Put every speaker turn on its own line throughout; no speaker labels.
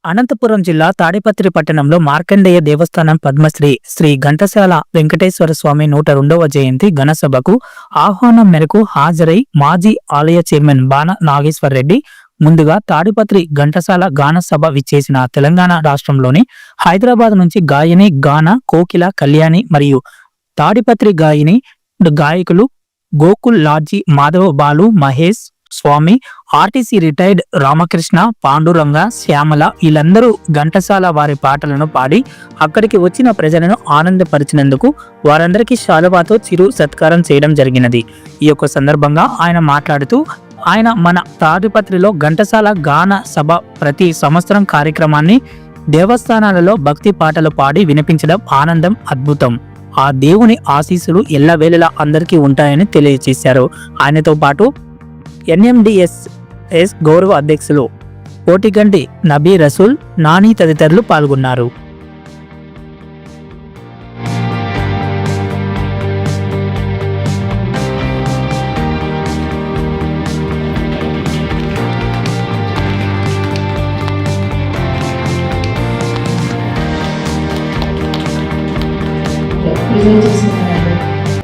అనంతపురం జిల్లా తాడిపత్రి పట్టణంలో మార్కండేయ దేవస్థానం పద్మశ్రీ శ్రీ ఘంటసాల వెంకటేశ్వర స్వామి 102వ జయంతి ఘనసభకు ఆహ్వానం మేరకు హాజరై మాజీ ఆలయ చైర్మన్ బాణ నాగేశ్వర్ రెడ్డి ముందుగా తాడిపత్రి ఘంటసాల గాన సభ విచ్చేసిన తెలంగాణ రాష్ట్రంలోని హైదరాబాద్ నుంచి గాయని గాన కోకిల కళ్యాణి మరియు తాడిపత్రి గాయకులు గోకుల్ లాడ్జీ మాధవ బాలు మహేష్ స్వామి, ఆర్టీసీ రిటైర్డ్ రామకృష్ణ, పాండురంగ, శ్యామల వీళ్ళందరూ ఘంటసాల వారి పాటలను పాడి అక్కడికి వచ్చిన ప్రజలను ఆనందపరిచినందుకు వారందరికీ శాలువాతో చిరు సత్కారం చేయడం జరిగినది. ఈ యొక్క సందర్భంగా ఆయన మాట్లాడుతూ మన తాడిపత్రిలో ఘంటసాల గాన సభ ప్రతి సంవత్సరం కార్యక్రమాన్ని దేవస్థానాలలో భక్తి పాటలు పాడి వినిపించడం ఆనందం, అద్భుతం. ఆ దేవుని ఆశీస్సులు ఎల్లవేళలా అందరికీ ఉంటాయని తెలియజేశారు. ఆయనతో పాటు NMDSS గౌరవ అధ్యక్షులు కోటిగంటి నబీ రసూల్, నాని తదితరులు పాల్గొన్నారు.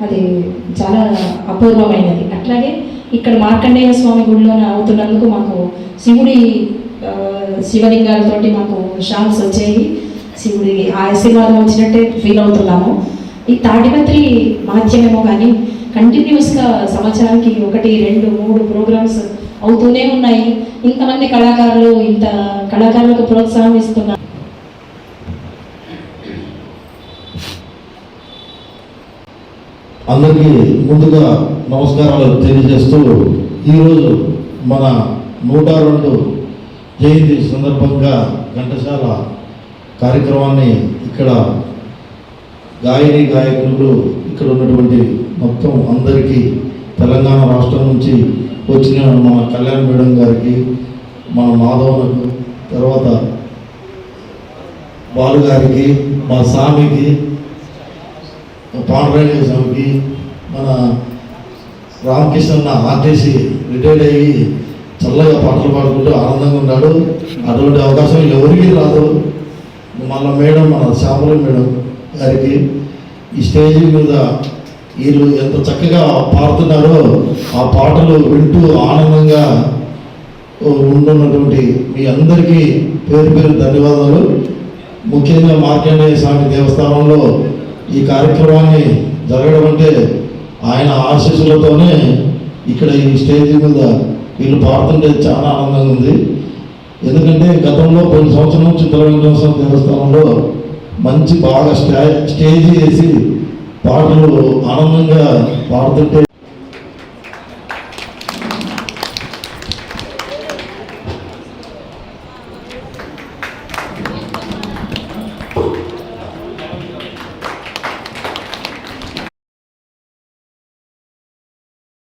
అది చాలా అపూర్వమైనది. అట్లాగే ఇక్కడ మార్కండేయ స్వామి గుడిలో అవుతున్నందుకు మాకు శివలింగాలతోటి మాకు షాల్స్ వచ్చాయి. శివుడికి ఆశీర్వాదం వచ్చినట్టే ఫీల్ అవుతున్నాము. ఈ తాడిపత్రి మాధ్యమేమో కానీ కంటిన్యూస్గా సంవత్సరానికి 1, 2, 3 ప్రోగ్రామ్స్ అవుతూనే ఉన్నాయి. ఇంతమంది కళాకారులకు ప్రోత్సాహం ఇస్తున్నారు.
అందరికీ ముందుగా నమస్కారాలు తెలియజేస్తూ ఈరోజు మన 102 జయంతి సందర్భంగా ఘంటసాల కార్యక్రమాన్ని ఇక్కడ గాయకులు ఇక్కడ ఉన్నటువంటి మొత్తం అందరికీ తెలంగాణ రాష్ట్రం నుంచి వచ్చిన మన కళ్యాణ్ మేడం గారికి, మన మాధవనకు, తర్వాత బాలు గారికి, మా స్వామికి, పాండురంగ స్వామికి, మన రామకృష్ణ ఆర్టీసీ రిటైర్డ్ అయ్యి చల్లగా పాటలు పాడుకుంటూ ఆనందంగా ఉన్నాడు. అటువంటి అవకాశం ఎవరికి రాదు. మళ్ళీ మేడం, మన శ్యామల మేడం గారికి ఈ స్టేజ్ మీద వీళ్ళు ఎంత చక్కగా పాడుతున్నారో ఆ పాటలు వింటూ ఆనందంగా ఉంటున్నటువంటి మీ అందరికీ పేరు పేరు ధన్యవాదాలు. ముఖ్యంగా మార్కండేయ స్వామి దేవస్థానంలో ఈ కార్యక్రమాన్ని జరగడం అంటే ఆయన ఆశీస్సులతోనే ఇక్కడ ఈ స్టేజ్ మీద వీళ్ళు పాడుతుంటే చాలా ఆనందంగా ఉంది. ఎందుకంటే గతంలో కొన్ని సంవత్సరం నుంచి వెంకటేశ్వర దేవస్థానంలో మంచి బాగా స్టేజ్ వేసి పాటలు ఆనందంగా పాడుతుంటే